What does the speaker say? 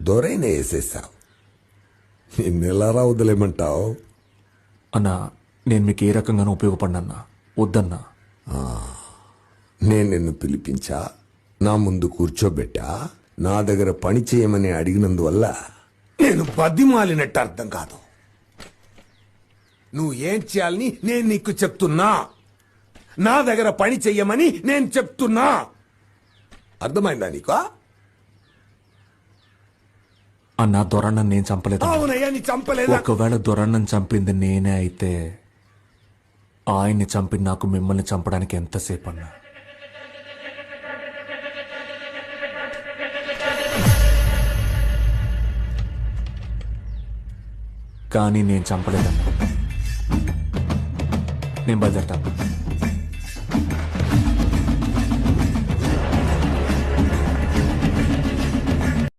దొరైన వేసేసావు. నిన్నెలారా వదిలేమంటావు? అన్నా, నేను మీకు ఏ రకంగానూ ఉపయోగపడినన్నా వద్దన్నా. నేను నిన్ను పిలిపించా, నా ముందు కూర్చోబెట్టా, నా దగ్గర పని చేయమని అడిగినందువల్ల నేను బతిమాలినట్టు అర్థం కాదు. నువ్వు ఏం చేయాలని నేను నీకు చెప్తున్నా, నా దగ్గర పని చెయ్యమని నేను చెప్తున్నా. అర్థమైందా నీకు? అన్నా, దొరన్నను నేను చంపలేదు. అవునయ్యా, నీ చంపలేదా? ఒకవేళ దొరన్నను చంపింది నేనే అయితే ఆయన్ని చంపి నాకు మిమ్మల్ని చంపడానికి ఎంతసేపు అన్నా? కానీ నేను చంపలేదన్నా. నేను బయలుదేరతాను.